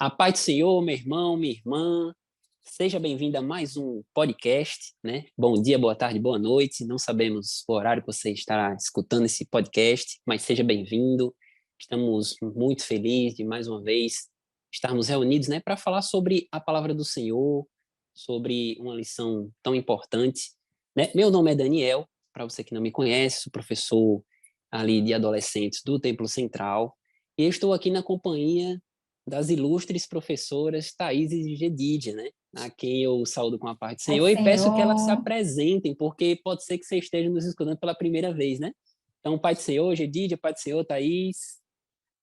A paz do Senhor, meu irmão, minha irmã, seja bem-vindo a mais um podcast, né? Bom dia, boa tarde, boa noite. Não sabemos o horário que você estará escutando esse podcast, mas seja bem-vindo. Estamos muito felizes de mais uma vez estarmos reunidos, né, para falar sobre a palavra do Senhor, sobre uma lição tão importante, né? Meu nome é Daniel, para você que não me conhece, sou professor ali de adolescentes do Templo Central, e eu estou aqui na companhia das ilustres professoras Thaís e Gedídia, né? A quem eu saúdo com a paz do Pai Senhor e peço que elas se Senhor, apresentem, porque pode ser que você esteja nos escutando pela primeira vez, né? Então, Pai do Senhor, Gedídia, Pai do Senhor, Thaís.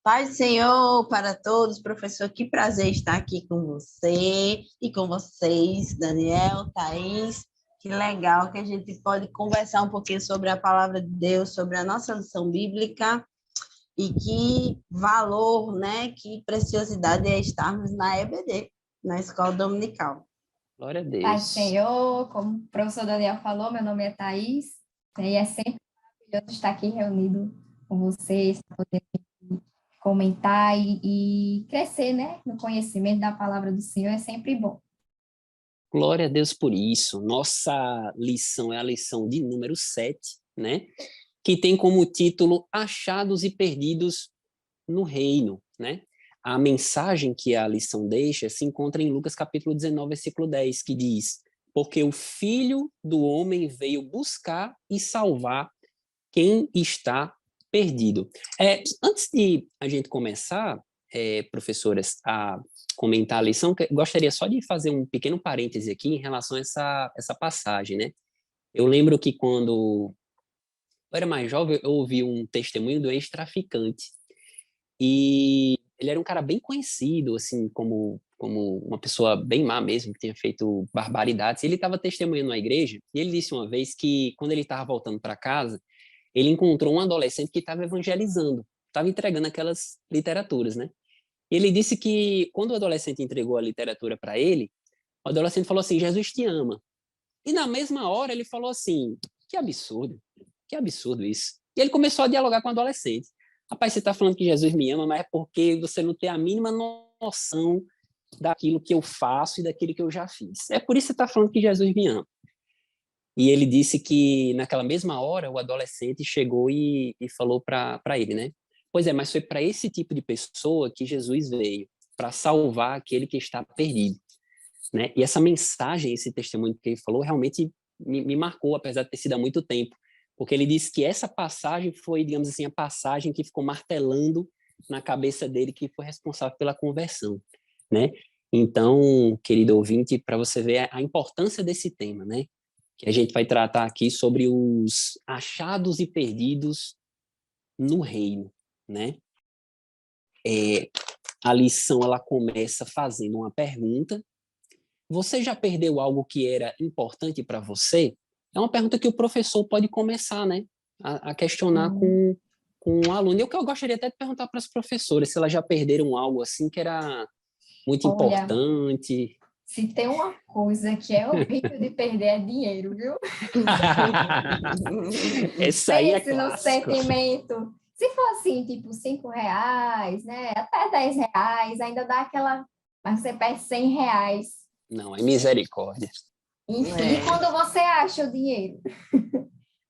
Paz do Senhor para todos, professor, que prazer estar aqui com você e com vocês, Daniel, Thaís. Que legal que a gente pode conversar um pouquinho sobre a palavra de Deus, sobre a nossa lição bíblica e que valor, né, que preciosidade é estarmos na EBD, na Escola Dominical. Glória a Pai Deus. Senhor, como o professor Daniel falou, meu nome é Thaís, né, e é sempre maravilhoso estar aqui reunido com vocês, para poder comentar e crescer, né, no conhecimento da palavra do Senhor, é sempre bom. Glória a Deus por isso. Nossa lição é a lição de número 7, né? Que tem como título Achados e Perdidos no Reino, né? A mensagem que a lição deixa se encontra em Lucas capítulo 19, versículo 10, que diz: porque o Filho do Homem veio buscar e salvar quem está perdido. Antes de a gente começar, professoras, a comentar a lição, gostaria só de fazer um pequeno parêntese aqui em relação a essa passagem, né? Eu lembro que quando eu era mais jovem, eu ouvi um testemunho do ex-traficante, e ele era um cara bem conhecido, assim, como uma pessoa bem má mesmo, que tinha feito barbaridades. Ele estava testemunhando na igreja, e ele disse uma vez que, quando ele estava voltando para casa, ele encontrou um adolescente que estava evangelizando, estava entregando aquelas literaturas, né? E ele disse que, quando o adolescente entregou a literatura para ele, o adolescente falou assim: Jesus te ama. E na mesma hora ele falou assim: que absurdo isso. E ele começou a dialogar com o adolescente. Rapaz, você está falando que Jesus me ama, mas é porque você não tem a mínima noção daquilo que eu faço e daquilo que eu já fiz. É por isso que você está falando que Jesus me ama. E ele disse que, naquela mesma hora, o adolescente chegou e falou para ele, né? Pois é, mas foi para esse tipo de pessoa que Jesus veio, para salvar aquele que está perdido, né? E essa mensagem, esse testemunho que ele falou, realmente me marcou, apesar de ter sido há muito tempo, porque ele disse que essa passagem foi, digamos assim, a passagem que ficou martelando na cabeça dele, que foi responsável pela conversão, né? Então, querido ouvinte, para você ver a importância desse tema, né? Que a gente vai tratar aqui sobre os achados e perdidos no reino, né? A lição, ela começa fazendo uma pergunta: você já perdeu algo que era importante para você? É uma pergunta que o professor pode começar, né, a questionar com o aluno. E o que eu gostaria até de perguntar para as professoras, se elas já perderam algo assim que era muito Olha, importante. se tem uma coisa que é horrível de perder é dinheiro, viu? Essa aí é Pense no clássico. sentimento. Se for assim, tipo, R$ 5, né? Até R$ 10, ainda dá aquela. Mas você perde R$ 100. Não, é misericórdia. Enfim, e quando você acha o dinheiro?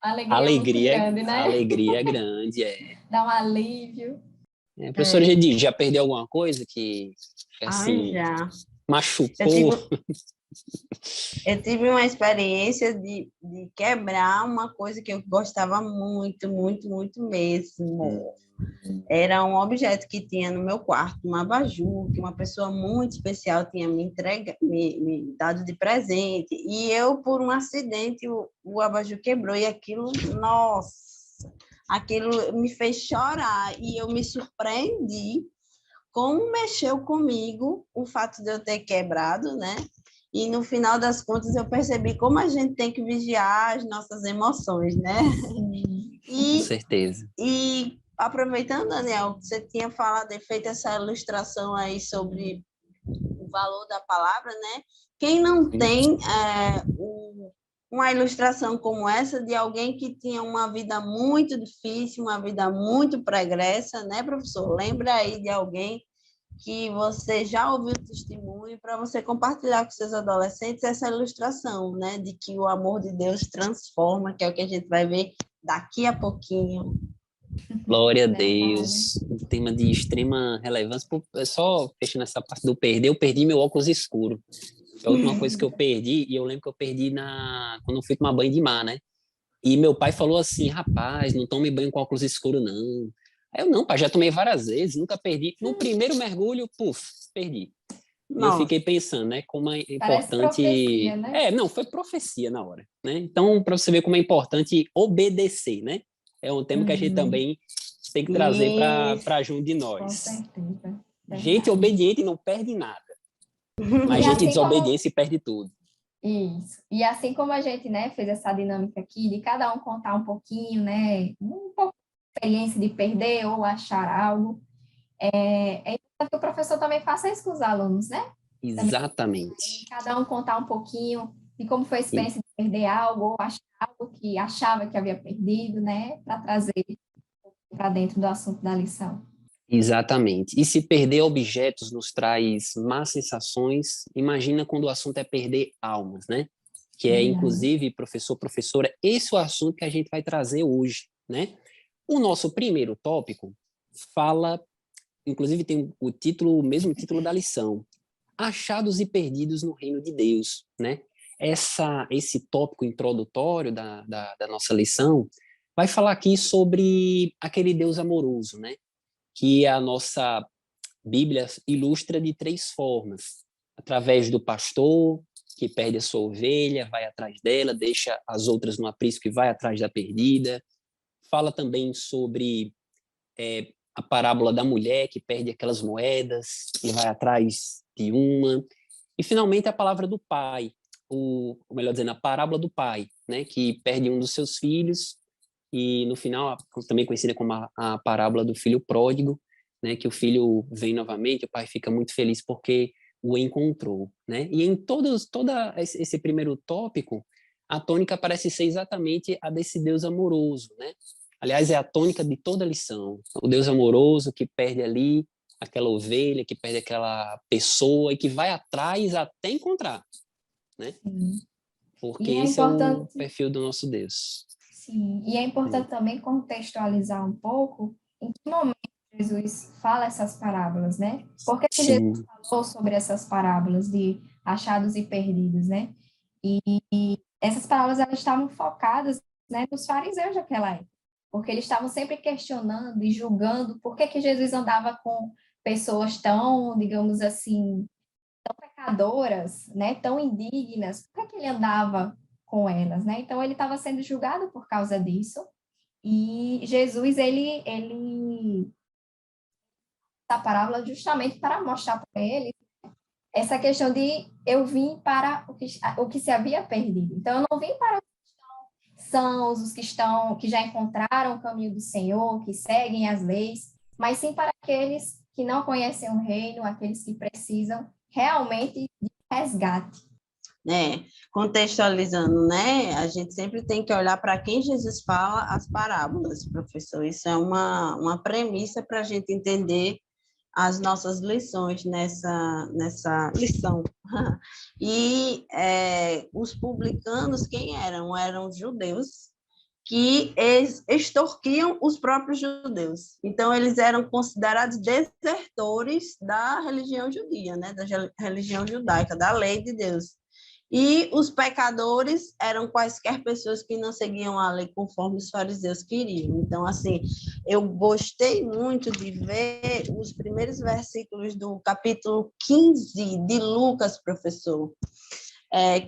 A alegria é muito grande, A né? alegria é grande, Dá um alívio. Professora Gedi, já perdeu alguma coisa que assim, Já. machucou? Eu tive uma experiência de quebrar uma coisa que eu gostava muito, muito, muito mesmo. Era um objeto que tinha no meu quarto, um abajur, que uma pessoa muito especial tinha me dado de presente. E eu, por um acidente, o abajur quebrou e aquilo, nossa, aquilo me fez chorar. E eu me surpreendi como mexeu comigo o fato de eu ter quebrado, né? E no final das contas eu percebi como a gente tem que vigiar as nossas emoções, né? Com certeza. E aproveitando, Daniel, você tinha falado e feito essa ilustração aí sobre o valor da palavra, né? Quem não tem uma ilustração como essa de alguém que tinha uma vida muito difícil, uma vida muito pregressa, né, professor? Lembra aí de alguém que você já ouviu o testemunho para você compartilhar com seus adolescentes essa ilustração, né, de que o amor de Deus transforma, que é o que a gente vai ver daqui a pouquinho. Glória a Verdade. Deus. Um tema de extrema relevância. Só fechando essa parte do perder, eu perdi meu óculos escuro. É a última coisa que eu perdi, e eu lembro que eu perdi quando eu fui tomar banho de mar, né? E meu pai falou assim, rapaz, não tome banho com óculos escuros, não. Aí eu, não, pai, já tomei várias vezes, nunca perdi. No primeiro mergulho, puf, perdi. E eu Nossa, fiquei pensando, né, como é Parece profecia, importante... né? Não, foi profecia na hora, né? Então, para você ver como é importante obedecer, né? É um tema que a gente Uhum, também tem que trazer isso. para junto de com nós. certeza. Gente Verdade. obediente não perde nada, mas E gente assim como desobediente perde tudo. isso. E assim como a gente, né, fez essa dinâmica aqui de cada um contar um pouquinho, né, um pouco de experiência de perder ou achar algo, é importante que o professor também faça isso com os alunos, né? Também Exatamente. cada um contar um pouquinho de como foi a experiência de perder algo ou achar algo que achava que havia perdido, né, para trazer para dentro do assunto da lição. Exatamente. E se perder objetos nos traz más sensações, imagina quando o assunto é perder almas, né? Que é, Verdade. inclusive, professor, professora, esse é o assunto que a gente vai trazer hoje, né? O nosso primeiro tópico fala, inclusive tem o título, o mesmo título da lição, Achados e Perdidos no Reino de Deus, né? Esse tópico introdutório da nossa lição vai falar aqui sobre aquele Deus amoroso, né? Que a nossa Bíblia ilustra de três formas: através do pastor, que perde a sua ovelha, vai atrás dela, deixa as outras no aprisco e vai atrás da perdida. Fala também sobre a parábola da mulher que perde aquelas moedas e vai atrás de uma. E, finalmente, a palavra do pai, ou melhor dizendo, a parábola do pai, né, que perde um dos seus filhos e, no final, também conhecida como a parábola do filho pródigo, né, que o filho vem novamente, o pai fica muito feliz porque o encontrou, né? E em toda esse primeiro tópico, a tônica parece ser exatamente a desse Deus amoroso, né? Aliás, é a tônica de toda a lição. O Deus amoroso que perde ali aquela ovelha, que perde aquela pessoa e que vai atrás até encontrar, né? Sim. Porque E é esse é o importante, perfil do nosso Deus. sim, e é importante também contextualizar um pouco em que momento Jesus fala essas parábolas, né? Por que que Jesus Sim, falou sobre essas parábolas de achados e perdidos, né? E essas parábolas elas estavam focadas, né, nos fariseus daquela época, porque eles estavam sempre questionando e julgando por que que Jesus andava com pessoas tão, digamos assim, pecadoras, né, tão indignas, por que que ele andava com elas, né? Então ele estava sendo julgado por causa disso. E Jesus ele essa parábola justamente para mostrar para ele essa questão de eu vim para o que se havia perdido. Então eu não vim para os sãos, os que estão que já encontraram o caminho do Senhor, que seguem as leis, mas sim para aqueles que não conhecem o reino, aqueles que precisam realmente de resgate. né? Contextualizando, né? A gente sempre tem que olhar para quem Jesus fala as parábolas, professor. Isso é uma premissa para a gente entender as nossas lições nessa lição. E os publicanos, quem eram? Eram os judeus que extorquiam os próprios judeus. Então, eles eram considerados desertores da religião judia, né? Da religião judaica, da lei de Deus. E os pecadores eram quaisquer pessoas que não seguiam a lei conforme os fariseus queriam. Então, assim, eu gostei muito de ver os primeiros versículos do capítulo 15 de Lucas, professor,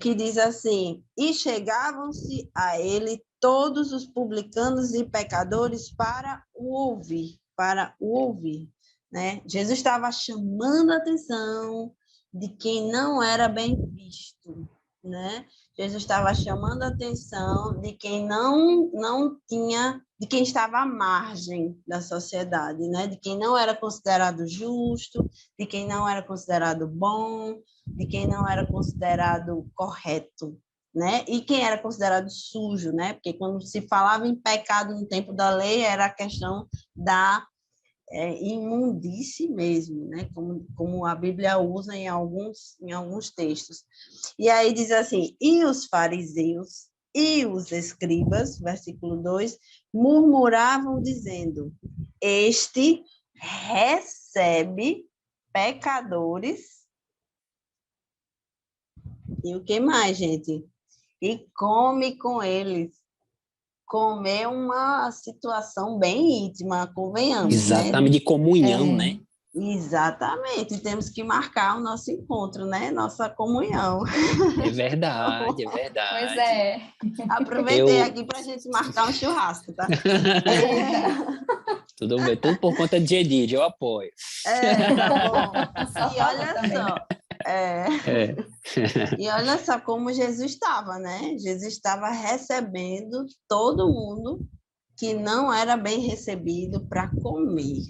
que diz assim: E chegavam-se a ele todos os publicanos e pecadores para o ouvir, né? Jesus estava chamando a atenção de quem não era bem visto, né? Jesus estava chamando a atenção de quem não tinha, de quem estava à margem da sociedade, né? De quem não era considerado justo, de quem não era considerado bom, de quem não era considerado correto, né? E quem era considerado sujo, né? Porque quando se falava em pecado no tempo da lei era a questão da imundície mesmo, né? Como a Bíblia usa em alguns textos. E aí diz assim, e os fariseus e os escribas, versículo 2, murmuravam dizendo, este recebe pecadores. E o que mais, gente? E come com eles. Comer uma situação bem íntima, convenhamos, né? Exatamente, de comunhão, né? Exatamente. Temos que marcar o nosso encontro, né? Nossa comunhão. É verdade, é Pois verdade. é. Aproveitei aqui para a gente marcar um churrasco, tá? Eita. Tudo bem, tudo por conta de Edith, eu apoio. Tá bom. Só E falta olha também. só, É. e olha só como Jesus estava, né? Jesus estava recebendo todo mundo que não era bem recebido para comer.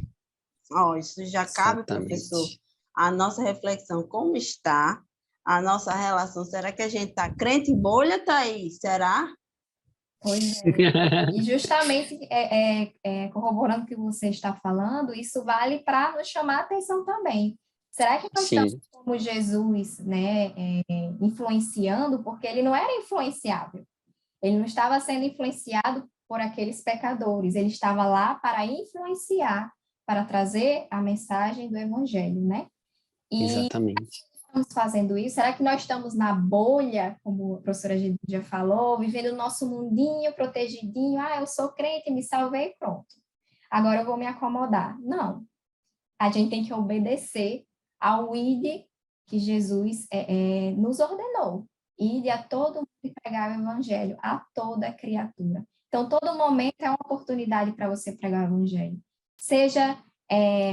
Ó, isso já cabe, professor, Exatamente. a nossa reflexão. Como está a nossa relação? Será que a gente está crente em bolha, Thaís? Será? Pois é. E justamente corroborando o que você está falando, isso vale para nos chamar a atenção também. Será que nós estamos Sim, como Jesus, né, influenciando? Porque ele não era influenciável. Ele não estava sendo influenciado por aqueles pecadores. Ele estava lá para influenciar, para trazer a mensagem do evangelho, né? E exatamente. estamos fazendo isso? Será que nós estamos na bolha, como a professora já falou, vivendo o nosso mundinho protegidinho? Ah, eu sou crente, me salvei, pronto. Agora eu vou me acomodar. Não. A gente tem que obedecer ao ID que Jesus nos ordenou. Ide a todo mundo e pregar o evangelho a toda criatura. Então, todo momento é uma oportunidade para você pregar o evangelho. Seja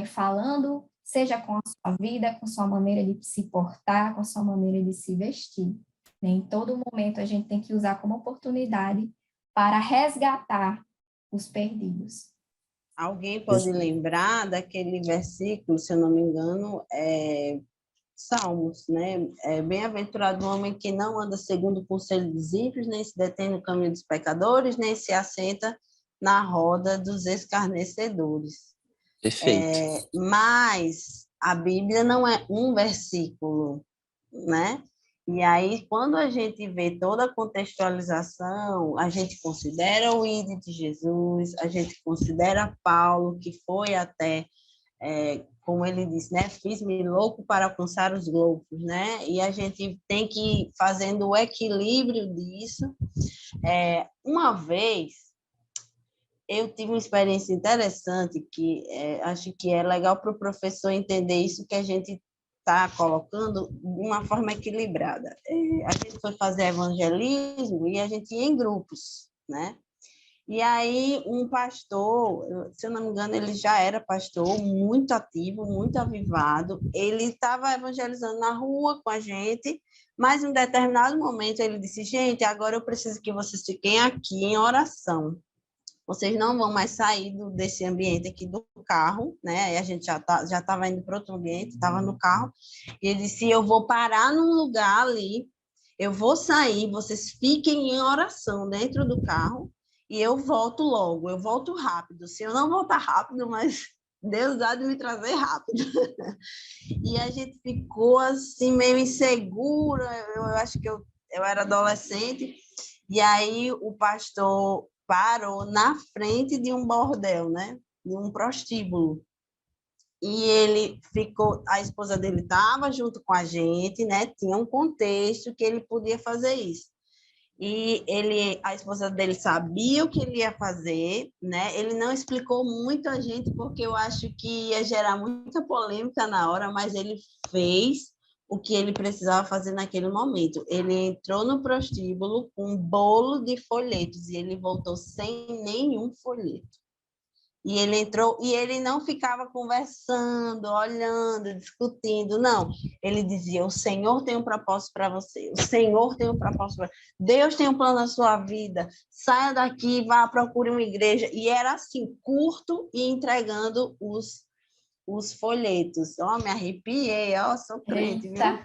falando, seja com a sua vida, com sua maneira de se portar, com a sua maneira de se vestir. Né? Em todo momento, a gente tem que usar como oportunidade para resgatar os perdidos. Alguém pode lembrar daquele versículo, se eu não me engano, Salmos, né? Bem-aventurado o homem que não anda segundo o conselho dos ímpios, nem se detém no caminho dos pecadores, nem se assenta na roda dos escarnecedores. Perfeito. Mas a Bíblia não é um versículo, né? E aí, quando a gente vê toda a contextualização, a gente considera o ID de Jesus, a gente considera Paulo, que foi até, como ele disse, né? Fiz-me louco para alcançar os loucos, né? E a gente tem que ir fazendo o equilíbrio disso. Uma vez, eu tive uma experiência interessante que acho que é legal para o professor entender isso que a gente está colocando de uma forma equilibrada. A gente foi fazer evangelismo e a gente ia em grupos, né? E aí um pastor, se eu não me engano, ele já era pastor, muito ativo, muito avivado, ele estava evangelizando na rua com a gente, mas em um determinado momento ele disse, gente, agora eu preciso que vocês fiquem aqui em oração. Vocês não vão mais sair desse ambiente aqui do carro, né? Aí a gente já estava indo para outro ambiente, estava no carro, e ele disse, eu vou parar num lugar ali, eu vou sair, vocês fiquem em oração dentro do carro, e eu volto logo, eu volto rápido. Se eu não voltar rápido, mas Deus há de me trazer rápido. E a gente ficou assim, meio insegura, eu acho que eu era adolescente, e aí o pastor parou na frente de um bordel, né? De um prostíbulo. E ele ficou, a esposa dele estava junto com a gente, né? Tinha um contexto que ele podia fazer isso. E a esposa dele sabia o que ele ia fazer, né? Ele não explicou muito a gente, porque eu acho que ia gerar muita polêmica na hora, mas ele fez o que ele precisava fazer naquele momento. Ele entrou no prostíbulo com um bolo de folhetos e ele voltou sem nenhum folheto. E ele entrou e ele não ficava conversando, olhando, discutindo, não. Ele dizia: o Senhor tem um propósito para você, o Senhor tem um propósito para Deus tem um plano na sua vida. Saia daqui, vá, procure uma igreja. E era assim, curto e entregando os os folhetos. Ó, me arrepiei, ó, sou crente, viu? Eita.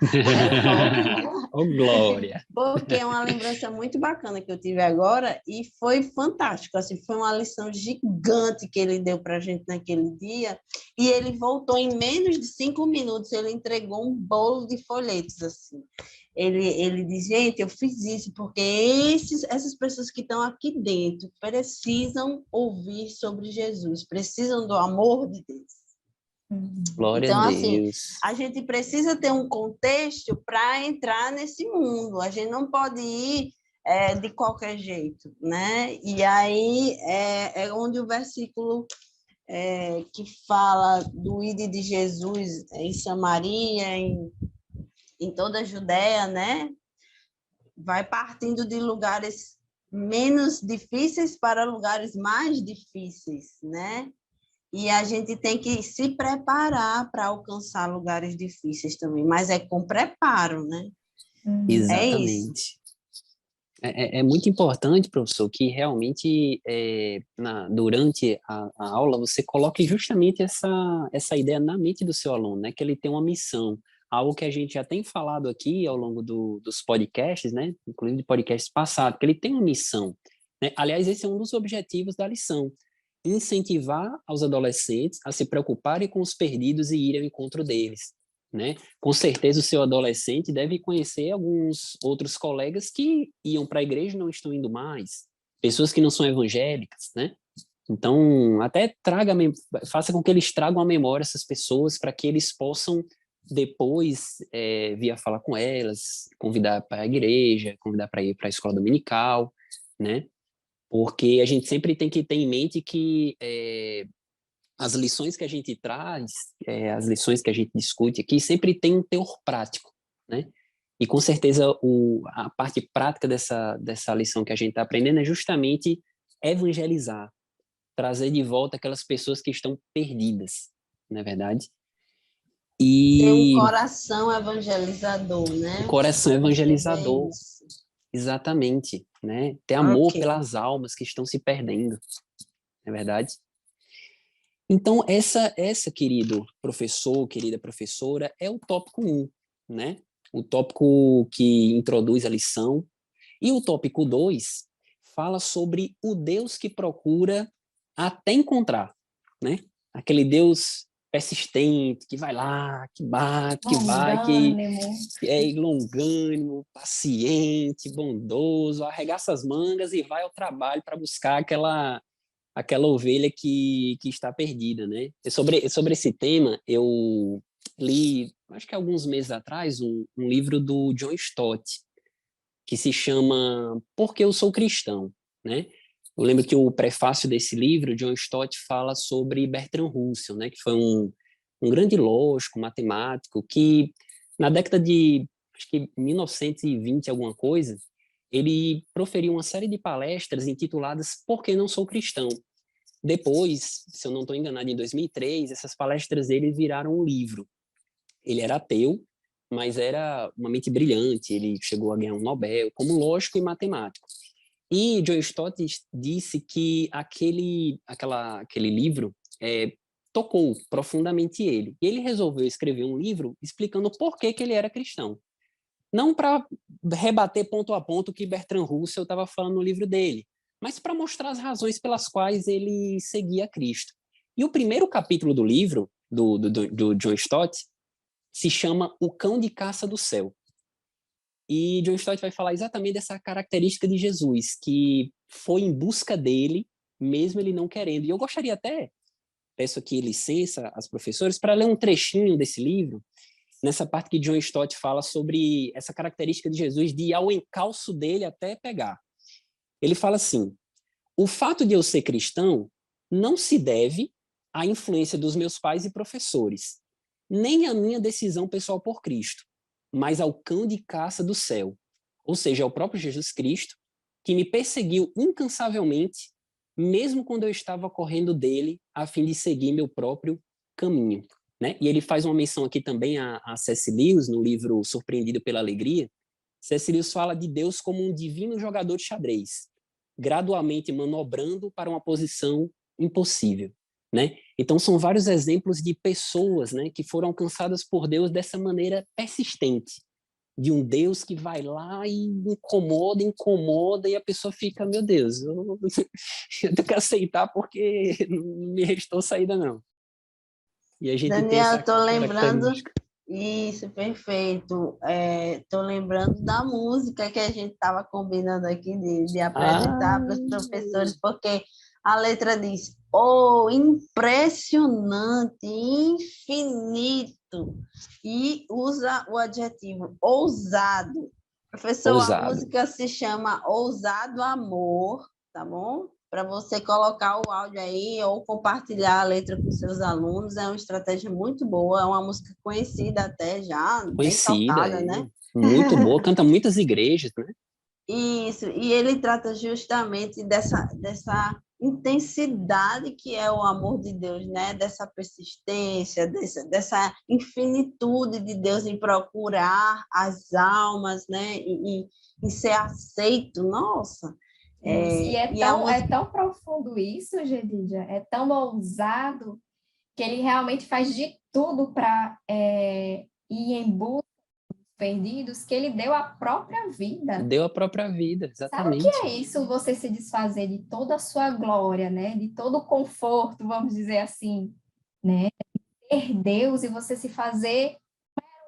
Ô, Glória! Porque é uma lembrança muito bacana que eu tive agora e foi fantástico, assim, foi uma lição gigante que ele deu para a gente naquele dia e ele voltou em menos de 5 minutos, ele entregou um bolo de folhetos, assim. Ele diz, gente, eu fiz isso porque essas pessoas que estão aqui dentro precisam ouvir sobre Jesus, precisam do amor de Deus. Glória Então, a assim, Deus. a gente precisa ter um contexto para entrar nesse mundo. A gente não pode ir de qualquer jeito, né? E aí é onde o versículo que fala do ide de Jesus em Samaria, em toda a Judéia, né? Vai partindo de lugares menos difíceis para lugares mais difíceis, né? E a gente tem que se preparar para alcançar lugares difíceis também, mas é com preparo, né? É isso. Exatamente. É muito importante, professor, que realmente durante a aula você coloque justamente essa ideia na mente do seu aluno, né? Que ele tem uma missão, algo que a gente já tem falado aqui ao longo dos podcasts, né? Inclusive de podcasts passados, que ele tem uma missão, né? Aliás, esse é um dos objetivos da lição, incentivar aos adolescentes a se preocuparem com os perdidos e irem ao encontro deles, né? Com certeza o seu adolescente deve conhecer alguns outros colegas que iam para a igreja e não estão indo mais, pessoas que não são evangélicas, né? Então, até faça com que eles tragam à memória essas pessoas para que eles possam depois vir a falar com elas, convidar para a igreja, convidar para ir para a escola dominical, né? Porque a gente sempre tem que ter em mente que as lições que a gente traz, as lições que a gente discute aqui, sempre tem um teor prático, né? E com certeza a parte prática dessa lição que a gente está aprendendo é justamente evangelizar, trazer de volta aquelas pessoas que estão perdidas, não é verdade? Ter um E coração evangelizador, o né? coração Vamos dizer evangelizador, isso. exatamente, né? Ter amor Ok. pelas almas que estão se perdendo, não é verdade? Então, essa, querido professor, querida professora, é o tópico 1, né? O tópico que introduz a lição. E o tópico 2 fala sobre o Deus que procura até encontrar, né? Aquele Deus persistente, que vai lá, que bate, que vai, que Longânimo. é longânimo, paciente, bondoso, arregaça as mangas e vai ao trabalho para buscar aquela ovelha que está perdida, né? Sobre esse tema, eu li, acho que alguns meses atrás, um livro do John Stott, que se chama Por que eu sou cristão, né? Eu lembro que o prefácio desse livro, John Stott fala sobre Bertrand Russell, né? Que foi um grande lógico, matemático, que na década de, acho que 1920, alguma coisa, ele proferiu uma série de palestras intituladas Por que não sou cristão? Depois, se eu não estou enganado, em 2003, essas palestras dele viraram um livro. Ele era ateu, mas era uma mente brilhante, ele chegou a ganhar um Nobel como lógico e matemático. E John Stott disse que aquele livro tocou profundamente ele. E ele resolveu escrever um livro explicando por que ele era cristão. Não para rebater ponto a ponto o que Bertrand Russell estava falando no livro dele, mas para mostrar as razões pelas quais ele seguia Cristo. E o primeiro capítulo do livro, do John Stott, se chama O Cão de Caça do Céu. E John Stott vai falar exatamente dessa característica de Jesus, que foi em busca dele, mesmo ele não querendo. E eu gostaria até, peço aqui licença às professoras, para ler um trechinho desse livro, nessa parte que John Stott fala sobre essa característica de Jesus, de ir ao encalço dele até pegar. Ele fala assim: o fato de eu ser cristão não se deve à influência dos meus pais e professores, nem à minha decisão pessoal por Cristo, mas ao cão de caça do céu, ou seja, ao próprio Jesus Cristo, que me perseguiu incansavelmente, mesmo quando eu estava correndo dele, a fim de seguir meu próprio caminho. Né? E ele faz uma menção aqui também a C.S. Lewis, no livro Surpreendido pela Alegria. C.S. Lewis fala de Deus como um divino jogador de xadrez, gradualmente manobrando para uma posição impossível. né? Então, são vários exemplos de pessoas, né, que foram alcançadas por Deus dessa maneira persistente, de um Deus que vai lá e incomoda, incomoda, e a pessoa fica, meu Deus, eu tenho que aceitar porque não me restou saída, não. E a gente tem Daniel, essa estou lembrando, característica. isso, perfeito. Estou lembrando da música que a gente estava combinando aqui de apresentar para os professores, porque a letra diz, oh, impressionante, infinito, e usa o adjetivo ousado. Professor, a Ousado. música se chama Ousado Amor, tá bom? Para você colocar o áudio aí ou compartilhar a letra com seus alunos, é uma estratégia muito boa, é uma música conhecida até já, bem Conhecida, tocada, né? muito boa, canta muitas igrejas, né? Isso, e ele trata justamente dessa intensidade que é o amor de Deus, né? Dessa persistência, dessa infinitude de Deus em procurar as almas, né? E ser aceito, nossa. E E a música... é tão profundo isso, Gedídia, é tão ousado, que ele realmente faz de tudo para ir em busca dos perdidos, que ele deu a própria vida. Deu a própria vida, Sabe o que exatamente. é isso? Você se desfazer de toda a sua glória, né? De todo o conforto, vamos dizer assim, né? Ter Deus e você se fazer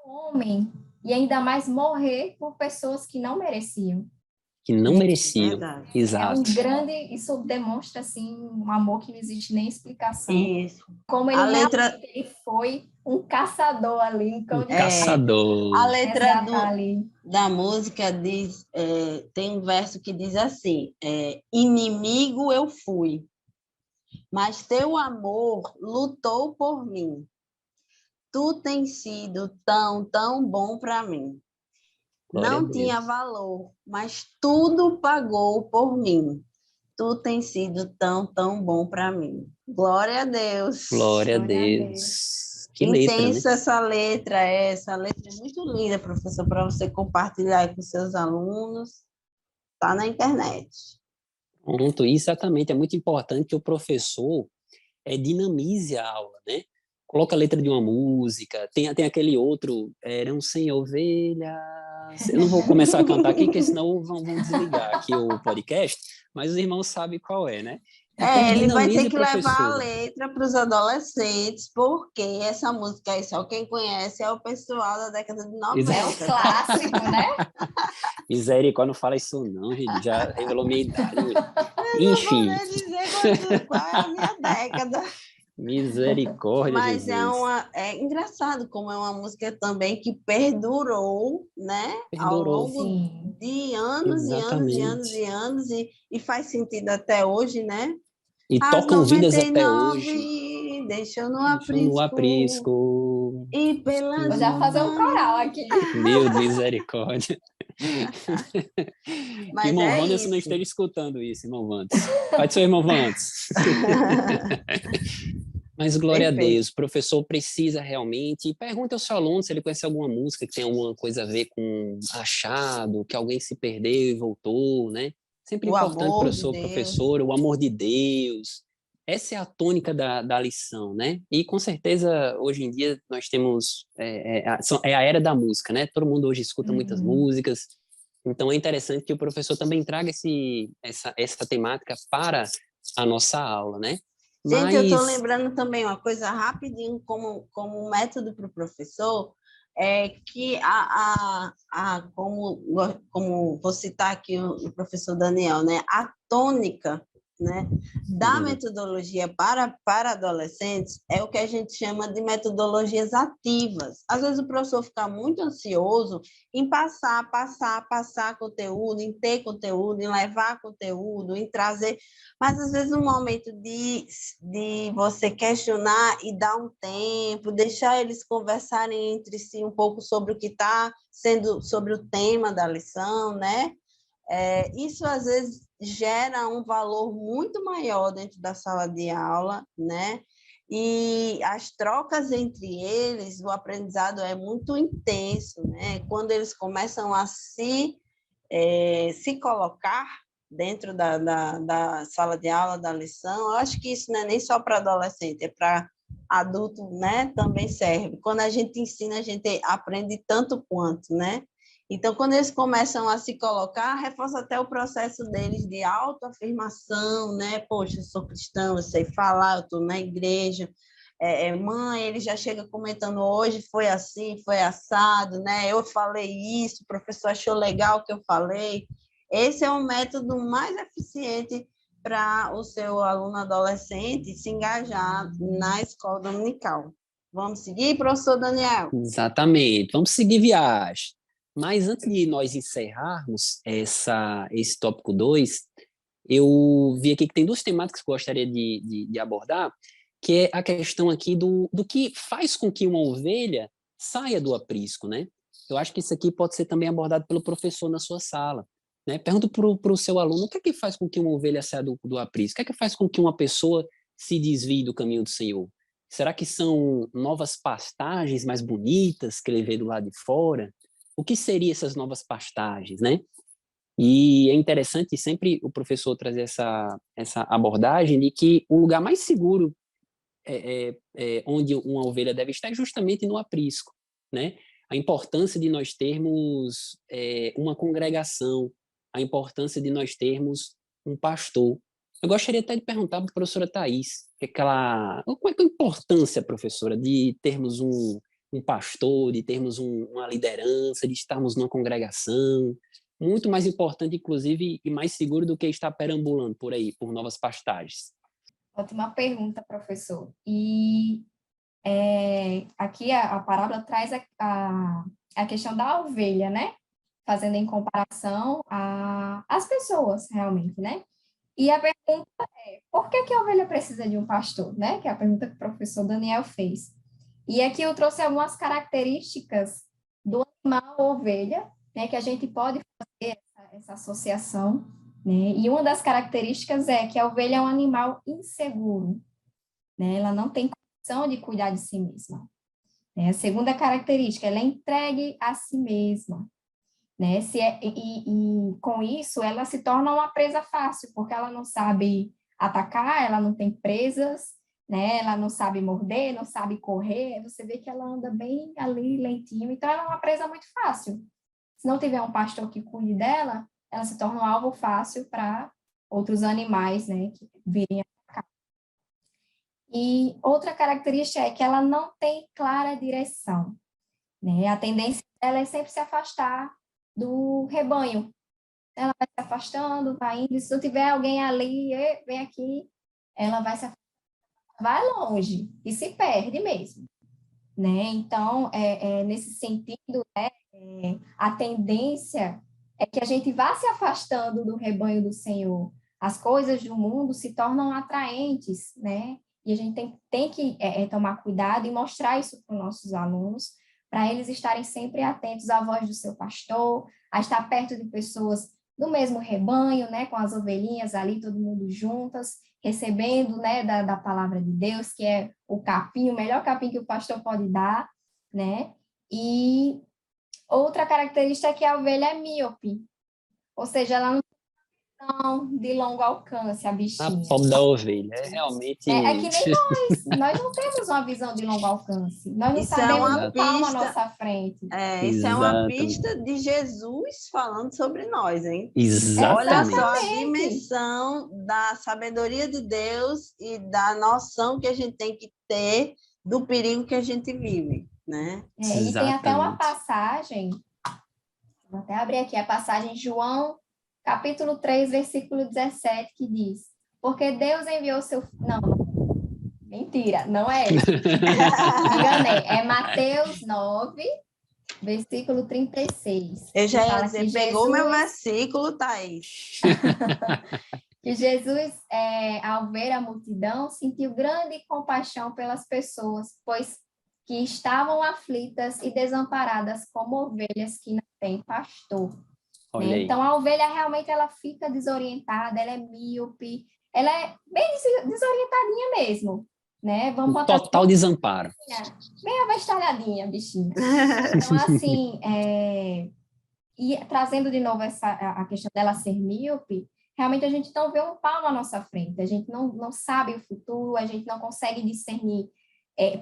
um homem e ainda mais morrer por pessoas que não mereciam. Que não mereciam, Verdade. É um exato. grande, isso demonstra assim um amor que não existe nem explicação. Isso. Como ele A letra, realmente ele foi um caçador ali, um cão de Caçador. a letra resgatar ali. da música diz, tem um verso que diz assim, inimigo eu fui, mas teu amor lutou por mim. Tu tens sido tão, tão bom para mim. Glória a Não tinha Deus. valor, mas tudo pagou por mim. Tu tens sido tão, tão bom para mim. Glória a Deus. Glória a Glória a Deus. Deus. Que letra, né? Intensa essa letra é muito linda, professor, para você compartilhar aí com seus alunos. Está na internet. Pronto, exatamente. É muito importante que o professor dinamize a aula, né? Coloca a letra de uma música, tem aquele outro, eram 100 ovelhas. Eu não vou começar a cantar aqui, porque senão vão desligar aqui o podcast, mas os irmãos sabem qual é, né? Então, Ele vai ter dinamize o que levar a professor. letra para os adolescentes, porque essa música aí só quem conhece é o pessoal da década de É o 90, tá? clássico, né? Misericórdia, não fala isso não, gente. Já revelou minha idade, mulher. Eu não vou Enfim, nem dizer qual é a minha década. misericórdia, Mas Jesus. é engraçado como é uma música também que perdurou, né, ao Perdurou. longo Sim. de anos e anos e anos Exatamente. e anos, e faz sentido até hoje, né? E Às tocam vidas até hoje. 99, deixou no Deixa no aprisco, aprisco. e Vou já fazer um coral distância. aqui. Meu, misericórdia. Que Mas irmão é Wanderson não isso. esteja escutando isso, irmão Wanderson. Pai do seu irmão Wanderson. Mas glória a Perfeito. Deus, o professor precisa realmente. Pergunte ao seu aluno se ele conhece alguma música que tem alguma coisa a ver com achado, que alguém se perdeu e voltou, né? Sempre O importante, amor de professor, Deus. professora, o amor de Deus. Essa é a tônica da lição, né? E com certeza, hoje em dia, nós temos. É a era da música, né? Todo mundo hoje escuta muitas Uhum. músicas. Então, é interessante que o professor também traga essa temática para a nossa aula, né? Gente, eu estou Mas lembrando também uma coisa rapidinho, como método para o professor, é que como vou citar aqui o professor Daniel, né? A tônica, né, da metodologia para adolescentes é o que a gente chama de metodologias ativas. Às vezes o professor fica muito ansioso em passar conteúdo, em ter conteúdo, em levar conteúdo, em trazer, mas às vezes um momento de você questionar e dar um tempo, deixar eles conversarem entre si um pouco sobre o que está sendo, sobre o tema da lição, né? Isso às vezes gera um valor muito maior dentro da sala de aula, né? E as trocas entre eles, o aprendizado é muito intenso, né? Quando eles começam a se colocar, dentro da sala de aula, da lição. Eu acho que isso não é nem só para adolescente, é para adulto, né? Também serve. Quando a gente ensina, a gente aprende tanto quanto, né? Então, quando eles começam a se colocar, reforça até o processo deles de autoafirmação, né? Poxa, eu sou cristão, eu sei falar, eu estou na igreja. Mãe, ele já chega comentando hoje, foi assim, foi assado, né? Eu falei isso, o professor achou legal o que eu falei. Esse é o método mais eficiente para o seu aluno adolescente se engajar na escola dominical. Vamos seguir, professor Daniel? Exatamente. Vamos seguir viagem. Mas antes de nós encerrarmos esse tópico 2, eu vi aqui que tem duas temáticas que eu gostaria de abordar, que é a questão aqui do que faz com que uma ovelha saia do aprisco, né? Eu acho que isso aqui pode ser também abordado pelo professor na sua sala, né? Pergunta para o seu aluno, o que é que faz com que uma ovelha saia do aprisco? O que é que faz com que uma pessoa se desvie do caminho do Senhor? Será que são novas pastagens mais bonitas que ele vê do lado de fora? O que seriam essas novas pastagens, né? E é interessante sempre o professor trazer essa abordagem de que o lugar mais seguro onde uma ovelha deve estar é justamente no aprisco, né? A importância de nós termos uma congregação, a importância de nós termos um pastor. Eu gostaria até de perguntar para a professora Thais, qual é a importância, professora, de termos um pastor, de termos uma liderança, de estarmos numa congregação, muito mais importante, inclusive, e mais seguro do que estar perambulando por aí, por novas pastagens. Ótima pergunta, professor. E aqui a parábola traz a questão da ovelha, né? Fazendo em comparação às pessoas, realmente, né? E a pergunta é, por que a ovelha precisa de um pastor, né? Que é a pergunta que o professor Daniel fez. E aqui eu trouxe algumas características do animal ovelha, né? Que a gente pode fazer essa associação, né? E uma das características é que a ovelha é um animal inseguro, né? Ela não tem condição de cuidar de si mesma. A segunda característica, ela é entregue a si mesma, né? E com isso, ela se torna uma presa fácil, porque ela não sabe atacar, ela não tem presas, né? Ela não sabe morder, não sabe correr, você vê que ela anda bem ali, lentinho, então ela é uma presa muito fácil. Se não tiver um pastor que cuide dela, ela se torna um alvo fácil para outros animais, né, que virem atacar. E outra característica é que ela não tem clara direção, né? A tendência dela é sempre se afastar do rebanho. Ela vai se afastando, vai indo, se não tiver alguém ali, vem aqui, ela vai se afastando, vai longe e se perde mesmo, né? Então, nesse sentido, né, a tendência é que a gente vá se afastando do rebanho do Senhor. As coisas do mundo se tornam atraentes, né? E a gente tem que tomar cuidado e mostrar isso para os nossos alunos, para eles estarem sempre atentos à voz do seu pastor, a estar perto de pessoas do mesmo rebanho, né, com as ovelhinhas ali, todo mundo juntas, recebendo, né, da palavra de Deus, que é o capim, o melhor capim que o pastor pode dar, né? E outra característica é que a ovelha é míope, ou seja, ela não de longo alcance, a A bichinha. pobre da ovelha, realmente... É que nem nós não temos uma visão de longo alcance, nós não Isso sabemos uma o que está à pista, nossa frente. isso é uma Exatamente. pista de Jesus falando sobre nós, hein? Olha Exatamente. só a dimensão da sabedoria de Deus e da noção que a gente tem que ter do perigo que a gente vive, né? E tem até uma passagem, vou até abrir aqui a passagem, João, capítulo 3, versículo 17, que diz, porque Deus enviou seu... Não, mentira, não é esse. Enganei, é Mateus 9, versículo 36. Eu já ia dizer, pegou Jesus, meu versículo, Thaís. que Jesus, ao ver a multidão, sentiu grande compaixão pelas pessoas, pois que estavam aflitas e desamparadas como ovelhas que não têm pastor. Olha aí. Então, a ovelha realmente ela fica desorientada, ela é míope, ela é bem desorientadinha mesmo, né? Vamos botar total desamparo. Bem avestalhadinha, bichinha. Então, assim, e trazendo de novo a questão dela ser míope, realmente a gente não vê um palmo à nossa frente, a gente não sabe o futuro, a gente não consegue discernir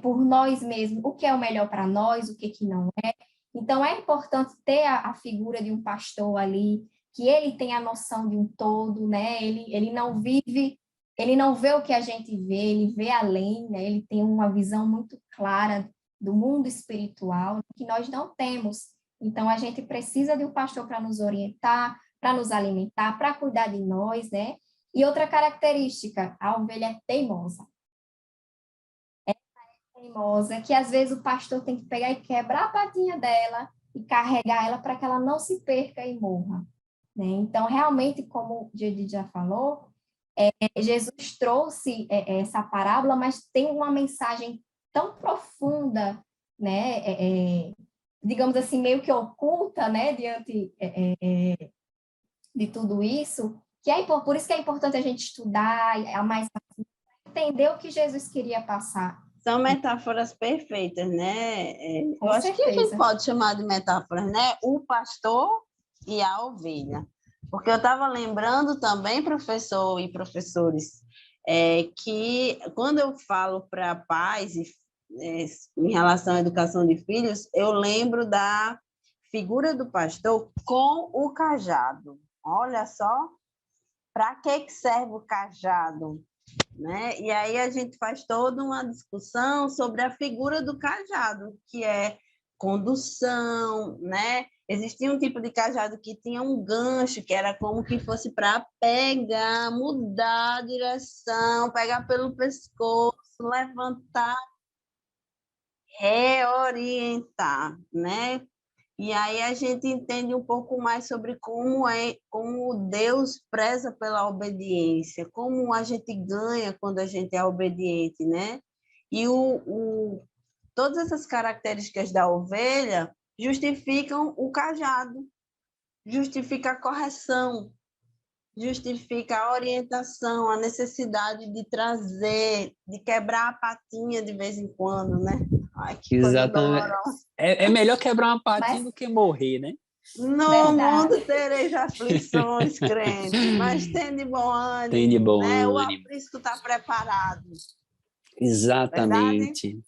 por nós mesmos o que é o melhor para nós, o que não é. Então, é importante ter a figura de um pastor ali, que ele tem a noção de um todo, né? Ele não vive, ele não vê o que a gente vê, ele vê além, né? Ele tem uma visão muito clara do mundo espiritual que nós não temos. Então, a gente precisa de um pastor para nos orientar, para nos alimentar, para cuidar de nós, né? E outra característica, a ovelha é teimosa. Teimosa, que às vezes o pastor tem que pegar e quebrar a patinha dela e carregar ela para que ela não se perca e morra, né? Então, realmente, como o Didi já falou, Jesus trouxe essa parábola, mas tem uma mensagem tão profunda, né? Digamos assim, meio que oculta, né? Diante de tudo isso, que por isso que é importante a gente estudar, mais entender o que Jesus queria passar. São metáforas perfeitas, né? Com Eu acho que a gente certeza. pode chamar de metáforas, né? O pastor e a ovelha. Porque eu estava lembrando também, professor e professores, que quando eu falo para pais em relação à educação de filhos, eu lembro da figura do pastor com o cajado. Olha só, para que serve o cajado? Né? E aí a gente faz toda uma discussão sobre a figura do cajado, que é condução, né? Existia um tipo de cajado que tinha um gancho, que era como que fosse para pegar, mudar a direção, pegar pelo pescoço, levantar, reorientar, né? E aí a gente entende um pouco mais sobre como Deus preza pela obediência, como a gente ganha quando a gente é obediente, né? E todas essas características da ovelha justificam o cajado, justifica a correção, justifica a orientação, a necessidade de trazer, de quebrar a patinha de vez em quando, né? Ai, que coisa Exatamente. dolorosa. É melhor quebrar uma patinha Mas, do que morrer, né? No verdade. mundo tereis aflições, crente, mas tem de bom Tem de ânimo, bom né? O ânimo. aprisco está preparado, verdade? Exatamente.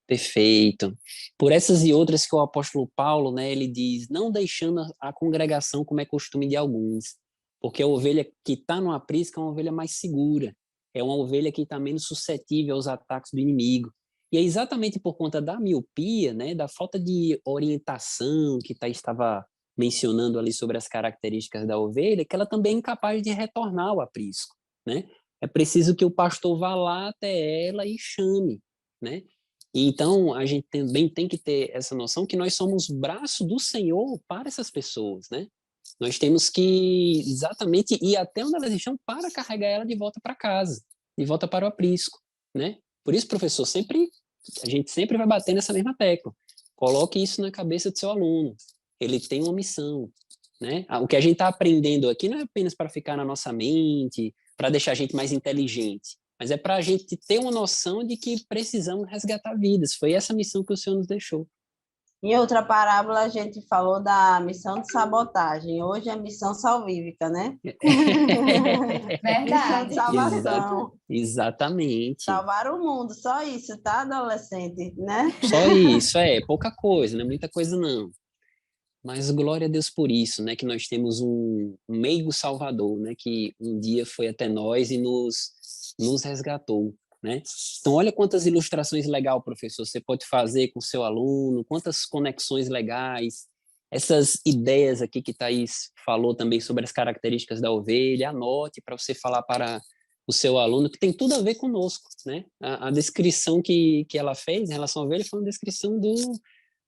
Perfeito. Por essas e outras que o apóstolo Paulo, né, ele diz, não deixando a congregação como é costume de alguns, porque a ovelha que está no aprisco é uma ovelha mais segura, é uma ovelha que está menos suscetível aos ataques do inimigo. E é exatamente por conta da miopia, né, da falta de orientação que estava mencionando ali sobre as características da ovelha, que ela também é incapaz de retornar ao aprisco, né? É preciso que o pastor vá lá até ela e chame, né? Então, a gente também tem que ter essa noção que nós somos braço do Senhor para essas pessoas, né? Nós temos que exatamente ir até onde elas estão para carregar ela de volta para casa, de volta para o aprisco, né? Por isso, professor, a gente sempre vai bater nessa mesma tecla. Coloque isso na cabeça do seu aluno. Ele tem uma missão, né? O que a gente está aprendendo aqui não é apenas para ficar na nossa mente, para deixar a gente mais inteligente, mas é para a gente ter uma noção de que precisamos resgatar vidas. Foi essa missão que o Senhor nos deixou. Em outra parábola, a gente falou da missão de sabotagem. Hoje é missão salvífica, né? Missão de Verdade. salvação. Exatamente. Salvar o mundo, só isso, tá, adolescente, né? Só isso, pouca coisa, não é muita coisa não. Mas glória a Deus por isso, né, que nós temos um meigo salvador, né, que um dia foi até nós e nos resgatou, né? Então, olha quantas ilustrações legais, professor, você pode fazer com o seu aluno, quantas conexões legais, essas ideias aqui que Thaís falou também sobre as características da ovelha, anote para você falar para o seu aluno, que tem tudo a ver conosco, né? A descrição que ela fez em relação à ovelha foi uma descrição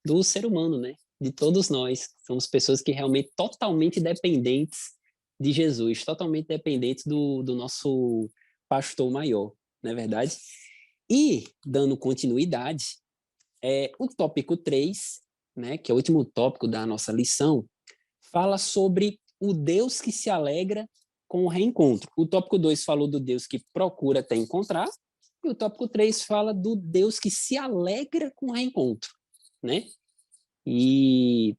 do ser humano, né? De todos nós. Somos pessoas que realmente totalmente dependentes de Jesus, totalmente dependentes do nosso pastor maior, não é verdade? E, dando continuidade, o tópico 3, né, que é o último tópico da nossa lição, fala sobre o Deus que se alegra com o reencontro. O tópico 2 falou do Deus que procura até encontrar, e o tópico 3 fala do Deus que se alegra com o reencontro, né? E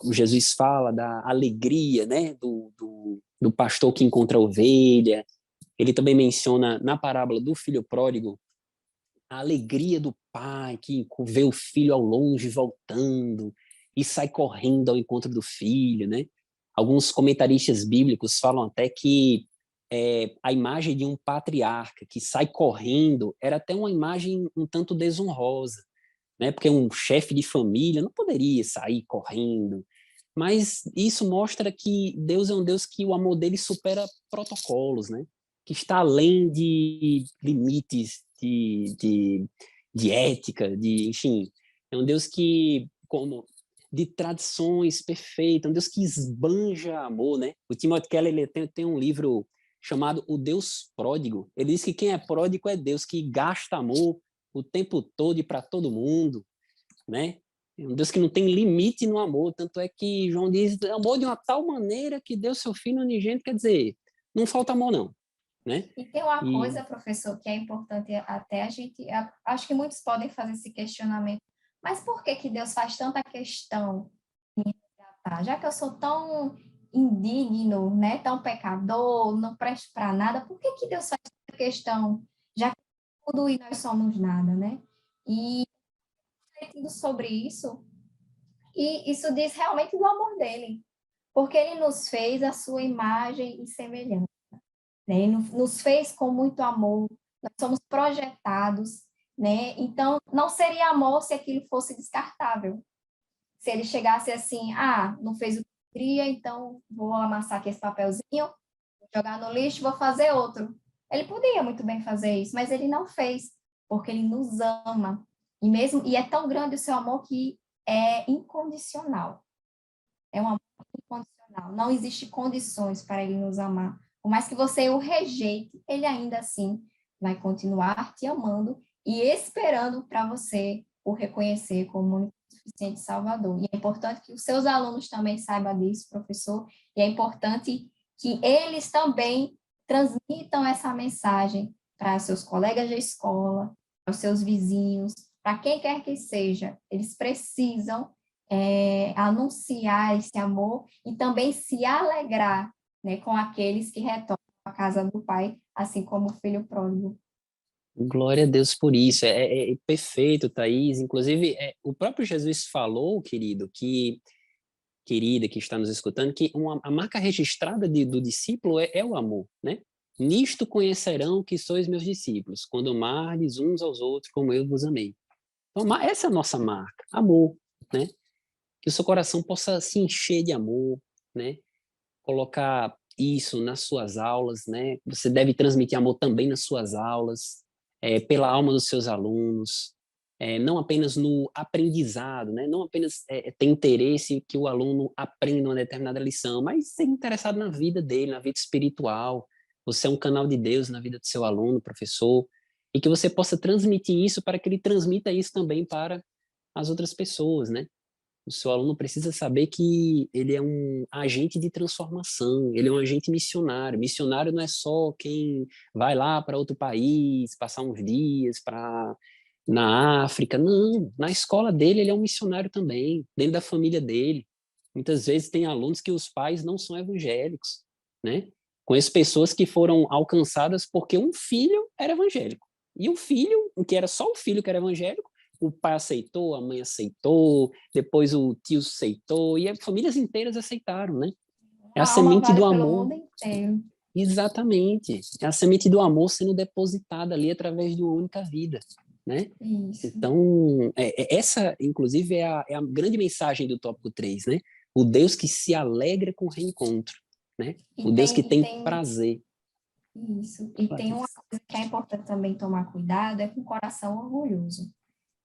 o Jesus fala da alegria, né, do pastor que encontra a ovelha. Ele também menciona na parábola do filho pródigo a alegria do pai que vê o filho ao longe voltando e sai correndo ao encontro do filho, né? Alguns comentaristas bíblicos falam até que a imagem de um patriarca que sai correndo era até uma imagem um tanto desonrosa, né? Porque um chefe de família não poderia sair correndo. Mas isso mostra que Deus é um Deus que o amor dele supera protocolos, né? Que está além de limites de ética, enfim. É um Deus que, como de tradições perfeitas, um Deus que esbanja amor, né? O Timothy Keller ele tem um livro chamado O Deus Pródigo. Ele diz que quem é pródigo é Deus, que gasta amor o tempo todo e para todo mundo, né? É um Deus que não tem limite no amor, tanto é que João diz, amor de uma tal maneira que deu seu filho unigênito, quer dizer, não falta amor não, né? E tem uma coisa, professor, que é importante até a gente, acho que muitos podem fazer esse questionamento, mas por que que Deus faz tanta questão em resgatar? Já que eu sou tão indigno, né, tão pecador, não presto para nada, por que que Deus faz tanta questão, já que tudo e nós somos nada, né? E refletindo sobre isso, e isso diz realmente do amor dele, porque ele nos fez a sua imagem e semelhança, né? Ele nos fez com muito amor, nós somos projetados, né? Então, não seria amor se aquilo fosse descartável. Se ele chegasse assim, não fez o que eu queria, então vou amassar aqui esse papelzinho, vou jogar no lixo, vou fazer outro. Ele podia muito bem fazer isso, mas ele não fez, porque ele nos ama. E é tão grande o seu amor que é incondicional. É um amor incondicional. Não existe condições para ele nos amar. Por mais que você o rejeite, ele ainda assim vai continuar te amando e esperando para você o reconhecer como único e suficiente Salvador. E é importante que os seus alunos também saibam disso, professor, e é importante que eles também transmitam essa mensagem para seus colegas de escola, para os seus vizinhos, para quem quer que seja. Eles precisam anunciar esse amor e também se alegrar, né, com aqueles que retornam à casa do Pai, assim como o filho pródigo. Glória a Deus por isso, é perfeito, Thaís. Inclusive, o próprio Jesus falou, querida que está nos escutando, que a marca registrada do discípulo é o amor, né? Nisto conhecerão que sois meus discípulos, quando amardes uns aos outros como eu vos amei. Então, essa é a nossa marca, amor, né? Que o seu coração possa se encher de amor, né? Colocar isso nas suas aulas, né? Você deve transmitir amor também nas suas aulas, pela alma dos seus alunos, não apenas no aprendizado, né? Não apenas ter interesse que o aluno aprenda uma determinada lição, mas ser interessado na vida dele, na vida espiritual. Você é um canal de Deus na vida do seu aluno, professor, e que você possa transmitir isso para que ele transmita isso também para as outras pessoas, né? O seu aluno precisa saber que ele é um agente de transformação, ele é um agente missionário. Missionário não é só quem vai lá para outro país, passar uns dias na África. Não, na escola dele ele é um missionário também, dentro da família dele. Muitas vezes tem alunos que os pais não são evangélicos, né? Conheço pessoas que foram alcançadas porque um filho era evangélico. E o filho, que era só o filho que era evangélico, o pai aceitou, a mãe aceitou, depois o tio aceitou, e famílias inteiras aceitaram, né? É a A alma semente vale do pelo amor. mundo inteiro. Exatamente. É a semente do amor sendo depositada ali através de uma única vida, né? Isso. Então, essa, inclusive, é a grande mensagem do tópico 3, né? O Deus que se alegra com o reencontro, né? O Deus que tem prazer. Isso. E tem uma coisa que é importante também tomar cuidado, é com o coração orgulhoso.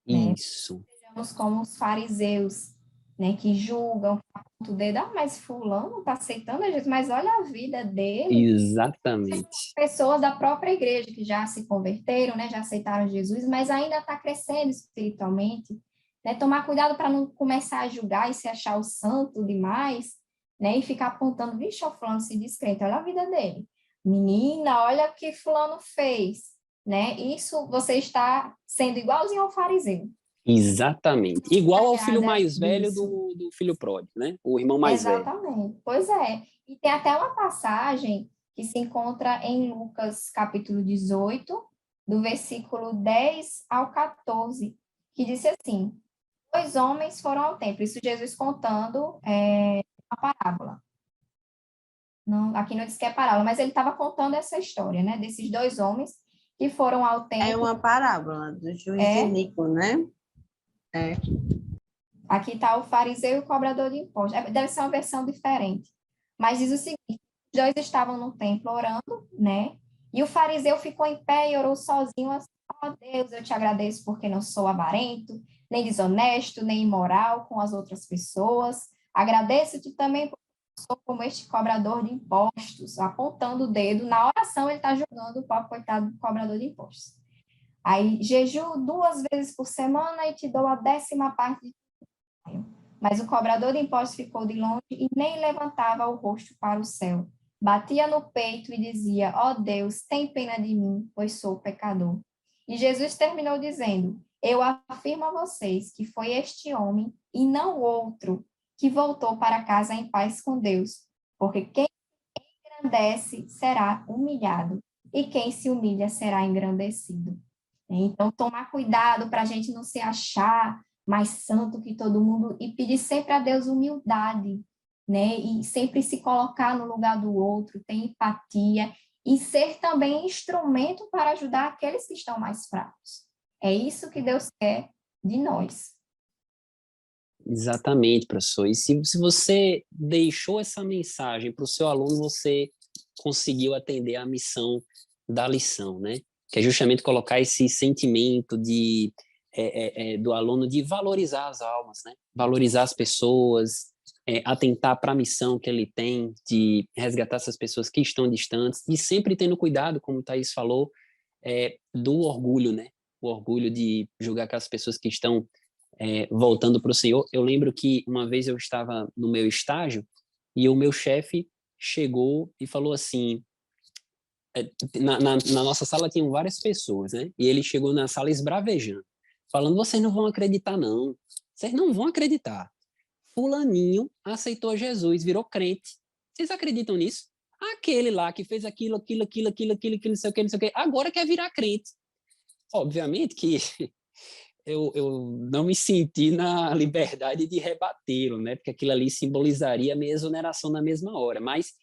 Isso. Sejamos como os fariseus, né, que julgam, apontam o dedo, mas fulano está aceitando a Jesus, mas olha a vida dele. Exatamente. Pessoas da própria igreja que já se converteram, né, já aceitaram Jesus, mas ainda está crescendo espiritualmente, né, tomar cuidado para não começar a julgar e se achar o santo demais, né, e ficar apontando, vixe, o fulano se descrente, olha a vida dele. Menina, olha o que fulano fez, né? Isso você está sendo igualzinho ao fariseu. Exatamente. Igual ao filho Agrada mais velho isso. do filho pródigo, né? O irmão mais velho. Exatamente. Pois é. E tem até uma passagem que se encontra em Lucas, capítulo 18, do versículo 10 ao 14, que diz assim: dois homens foram ao templo. Isso Jesus contando uma parábola. Não, aqui não diz que é parábola, mas ele estava contando essa história, né? Desses dois homens que foram ao É templo. uma parábola do juiz É, iníquo, né? É. aqui está o fariseu e o cobrador de impostos. Deve ser uma versão diferente. Mas diz o seguinte: os dois estavam no templo orando, né? E o fariseu ficou em pé e orou sozinho assim: ó Deus, eu te agradeço porque não sou avarento, nem desonesto, nem imoral com as outras pessoas. Agradeço-te também porque eu sou como este cobrador de impostos, apontando o dedo. Na oração, ele está julgando o pobre coitado do cobrador de impostos. Aí, jejuo 2 vezes por semana e te dou a 10ª parte de. Mas o cobrador de impostos ficou de longe e nem levantava o rosto para o céu. Batia no peito e dizia: ó Deus, tem pena de mim, pois sou pecador. E Jesus terminou dizendo: eu afirmo a vocês que foi este homem e não outro que voltou para casa em paz com Deus, porque quem engrandece será humilhado e quem se humilha será engrandecido. Então, tomar cuidado para a gente não se achar mais santo que todo mundo e pedir sempre a Deus humildade, né? E sempre se colocar no lugar do outro, ter empatia e ser também instrumento para ajudar aqueles que estão mais fracos. É isso que Deus quer de nós. Exatamente, professor. E se você deixou essa mensagem para o seu aluno, você conseguiu atender a missão da lição, né? Que é justamente colocar esse sentimento do aluno de valorizar as almas, né? Valorizar as pessoas, atentar para a missão que ele tem de resgatar essas pessoas que estão distantes e sempre tendo cuidado, como o Thaís falou, do orgulho, né? O orgulho de julgar aquelas pessoas que estão voltando para o Senhor. Eu lembro que uma vez eu estava no meu estágio e o meu chefe chegou e falou assim, na nossa sala tinham várias pessoas, né? E ele chegou na sala esbravejando, falando: vocês não vão acreditar, não. Vocês não vão acreditar. Fulaninho aceitou Jesus, virou crente. Vocês acreditam nisso? Aquele lá que fez aquilo, não sei o que, não sei o que, agora quer virar crente. Obviamente que eu não me senti na liberdade de rebatê-lo, né? Porque aquilo ali simbolizaria a minha exoneração na mesma hora. Mas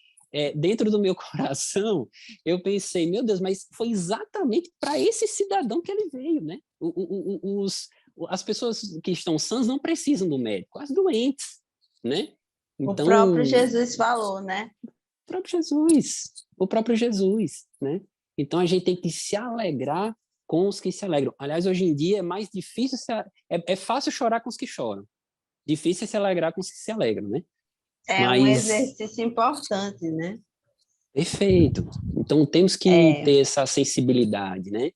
dentro do meu coração, eu pensei, meu Deus, mas foi exatamente para esse cidadão que ele veio, né? As pessoas que estão sãs não precisam do médico, as doentes, né? O Então, próprio Jesus falou, né? o próprio Jesus, né? Então a gente tem que se alegrar com os que se alegram. Aliás, hoje em dia é mais difícil, é fácil chorar com os que choram. Difícil é se alegrar com os que se alegram, né? É um Mas, exercício importante, né? perfeito. Então temos que É. ter essa sensibilidade, né?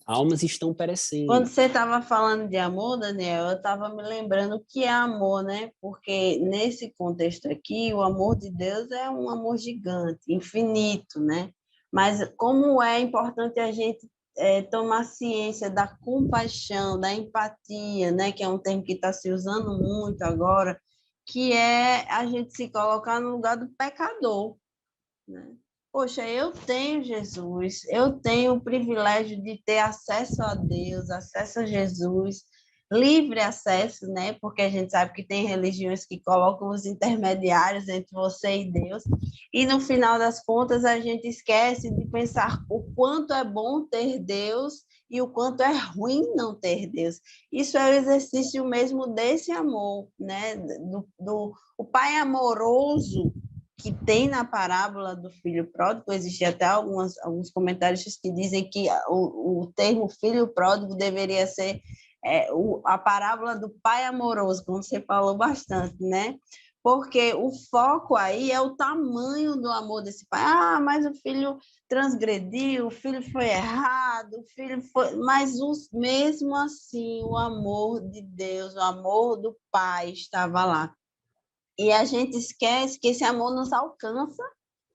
Almas estão Quando perecendo. você estava falando de amor, Daniel, eu estava me lembrando o que é amor, né? Porque nesse contexto aqui, o amor de Deus é um amor gigante, infinito, né? Mas como é importante a gente tomar ciência da compaixão, da empatia, né? Que é um termo que está se usando muito agora, que é a gente se colocar no lugar do pecador, né? Poxa, eu tenho Jesus, eu tenho o privilégio de ter acesso a Deus, acesso a Jesus, livre acesso, né? Porque a gente sabe que tem religiões que colocam os intermediários entre você e Deus, e no final das contas a gente esquece de pensar o quanto é bom ter Deus e o quanto é ruim não ter Deus. Isso é o exercício mesmo desse amor, né? O pai amoroso que tem na parábola do filho pródigo. Existe até alguns comentários que dizem que o termo filho pródigo deveria ser a parábola do pai amoroso, como você falou bastante, né? Porque o foco aí é o tamanho do amor desse pai. Ah, mas o filho transgrediu, o filho foi errado, o filho foi... Mas mesmo assim, o amor de Deus, o amor do pai estava lá. E a gente esquece que esse amor nos alcança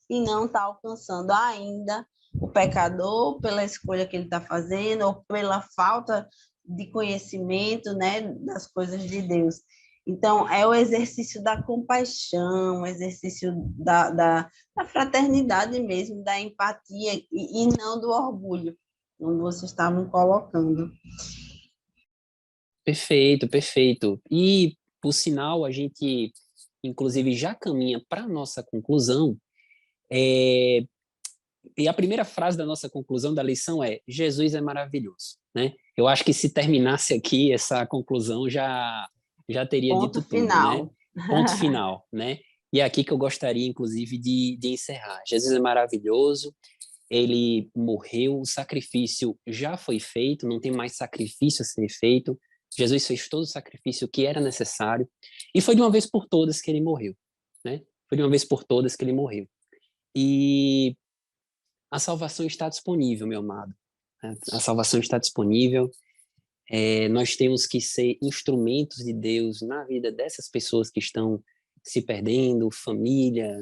e não está alcançando ainda o pecador pela escolha que ele está fazendo ou pela falta de conhecimento, né, das coisas de Deus. Então, é o exercício da compaixão, o exercício da fraternidade mesmo, da empatia, e não do orgulho, como vocês estavam colocando. Perfeito, perfeito. E, por sinal, a gente, inclusive, já caminha para a nossa conclusão. E a primeira frase da nossa conclusão da lição é: Jesus é maravilhoso, né? Eu acho que se terminasse aqui essa conclusão já teria Ponto dito tudo, né? final. Ponto final, né? E é aqui que eu gostaria, inclusive, de encerrar. Jesus é maravilhoso, ele morreu, o sacrifício já foi feito, não tem mais sacrifício a ser feito. Jesus fez todo o sacrifício que era necessário e foi de uma vez por todas que ele morreu, né? Foi de uma vez por todas que ele morreu. E a salvação está disponível, meu amado. A salvação está disponível. Nós temos que ser instrumentos de Deus na vida dessas pessoas que estão se perdendo,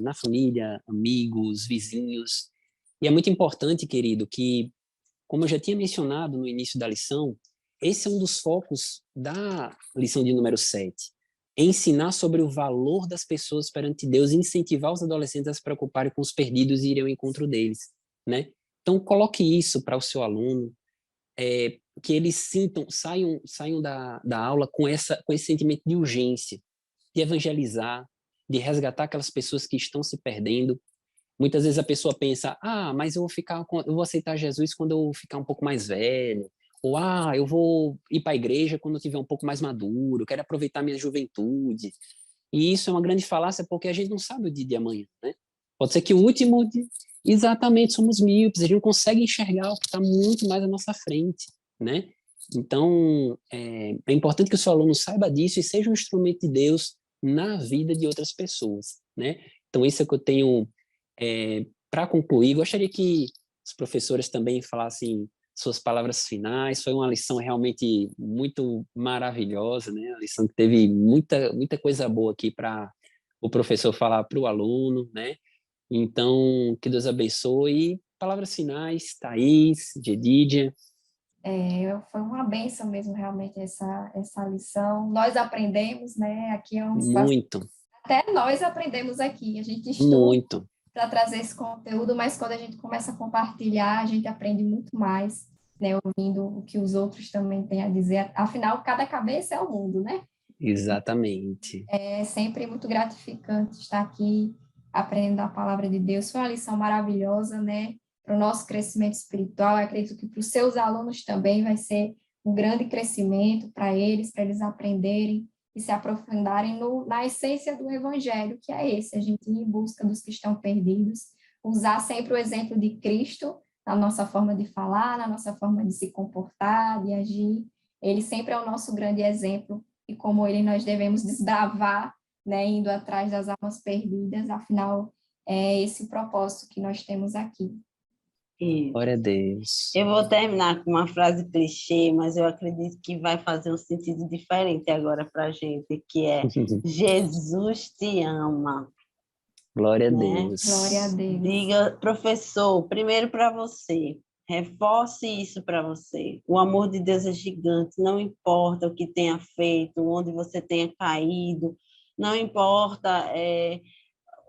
na família, amigos, vizinhos. E é muito importante, querido, que, como eu já tinha mencionado no início da lição, esse é um dos focos da lição de número 7. Ensinar sobre o valor das pessoas perante Deus e incentivar os adolescentes a se preocuparem com os perdidos e irem ao encontro deles, né? Então, coloque isso para o seu aluno, que eles saiam da aula com esse sentimento de urgência, de evangelizar, de resgatar aquelas pessoas que estão se perdendo. Muitas vezes a pessoa pensa: mas eu vou aceitar Jesus quando eu ficar um pouco mais velho, ou eu vou ir para a igreja quando eu tiver um pouco mais maduro, eu quero aproveitar minha juventude. E isso é uma grande falácia, porque a gente não sabe o dia de amanhã, né? Pode ser que o último dia... Exatamente, somos míopes, a gente não consegue enxergar o que está muito mais à nossa frente, né? Então, é importante que o seu aluno saiba disso e seja um instrumento de Deus na vida de outras pessoas, né? Então, isso é o que eu tenho para concluir. Gostaria que os professores também falassem suas palavras finais. Foi uma lição realmente muito maravilhosa, né? A lição que teve muita coisa boa aqui para o professor falar para o aluno, né? Então, que Deus abençoe. Palavras finais, Thaís, Gedidia. Foi uma bênção mesmo, realmente, essa lição. Nós aprendemos, né? Aqui é um espaço. Muito, Até nós aprendemos aqui. A gente estuda muito. para trazer esse conteúdo, mas quando a gente começa a compartilhar, a gente aprende muito mais, né? Ouvindo o que os outros também têm a dizer. Afinal, cada cabeça é o mundo, né? Exatamente. É sempre muito gratificante estar aqui aprendendo a palavra de Deus. Foi uma lição maravilhosa, né? Para o nosso crescimento espiritual. Eu acredito que para os seus alunos também vai ser um grande crescimento para eles aprenderem e se aprofundarem na essência do Evangelho, que é esse, a gente ir em busca dos que estão perdidos, usar sempre o exemplo de Cristo na nossa forma de falar, na nossa forma de se comportar, de agir. Ele sempre é o nosso grande exemplo e como ele nós devemos desbravar, né, indo atrás das almas perdidas, afinal, é esse o propósito que nós temos aqui. Glória a Deus. Eu vou terminar com uma frase clichê, mas eu acredito que vai fazer um sentido diferente agora para a gente, que é: Jesus te ama. Glória a Né? Deus. Glória a Deus. Diga, professor, primeiro para você, reforce isso para você. O amor de Deus é gigante, não importa o que tenha feito, onde você tenha caído, não importa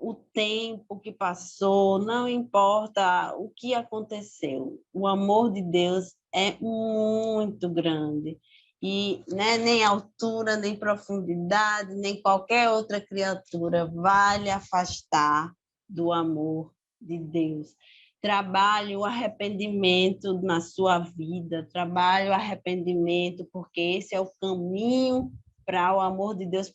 o tempo que passou, não importa o que aconteceu. O amor de Deus é muito grande. E né, nem altura, nem profundidade, nem qualquer outra criatura vai lhe afastar do amor de Deus. Trabalhe o arrependimento na sua vida, trabalhe o arrependimento, porque esse é o caminho para o amor de Deus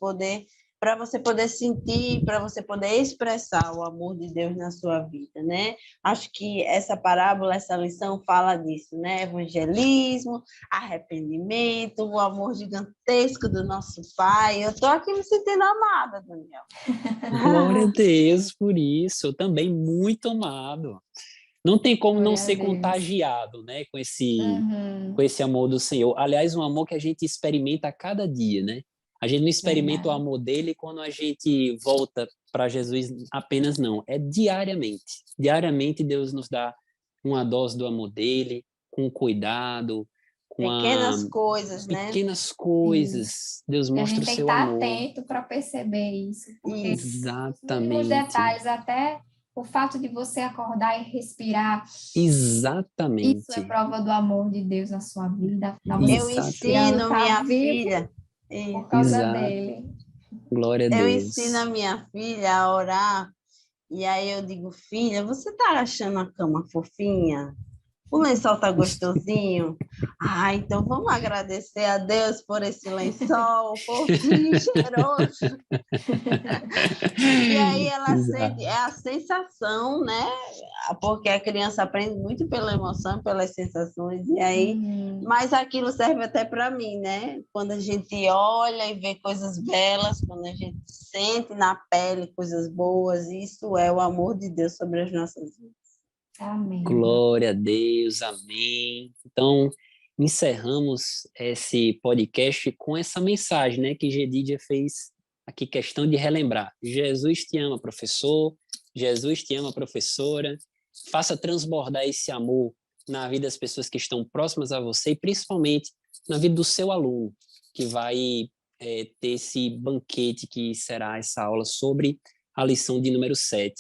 para você poder sentir, para você poder expressar o amor de Deus na sua vida, né? Acho que essa parábola, essa lição fala disso, né? Evangelismo, arrependimento, o amor gigantesco do nosso Pai. Eu estou aqui me sentindo amada, Daniel. Glória a Deus por isso. Eu também muito amado. Não tem como Glória não a ser Deus. contagiado, né, com Uhum. esse amor do Senhor. Aliás, um amor que a gente experimenta a cada dia, né? A gente não experimenta o Verdade. amor dele quando a gente volta para Jesus apenas, não. É diariamente. Diariamente Deus nos dá uma dose do amor dele, com cuidado, com Pequenas as coisas, né? pequenas coisas. Deus E a mostra gente o tem que seu estar amor. atento para perceber isso, porque Isso. os mínimos Exatamente. detalhes, até o fato de você acordar e respirar, isso é Exatamente. prova do amor de Deus na sua vida. Afinal, você Eu está respirando, ensino está minha vivo filha. por causa Exato. dele. Glória a Eu Deus. ensino a minha filha a orar. E aí eu digo, filha, você tá achando a cama fofinha? O lençol tá gostosinho? Ah, então vamos agradecer a Deus por esse lençol fofinho e cheiroso. E aí ela Exato. sente, é a sensação, né? Porque a criança aprende muito pela emoção, pelas sensações. E aí, mas aquilo serve até para mim, né? Quando a gente olha e vê coisas belas, quando a gente sente na pele coisas boas, isso é o amor de Deus sobre as nossas vidas. Amém. Glória a Deus, amém. Então, encerramos esse podcast com essa mensagem, né, que Gedídia fez aqui questão de relembrar. Jesus te ama, professor. Jesus te ama, professora. Faça transbordar esse amor na vida das pessoas que estão próximas a você e principalmente na vida do seu aluno, que vai ter esse banquete que será essa aula sobre a lição de número 7.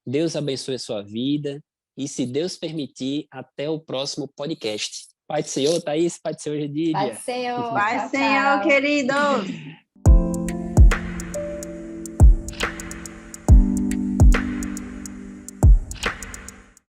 Deus abençoe a sua vida. E se Deus permitir, até o próximo podcast. Pai do Senhor, Thaís, Pai do Senhor, Pai Gedídia. do Senhor, Pai, tchau, Senhor, tchau. queridos!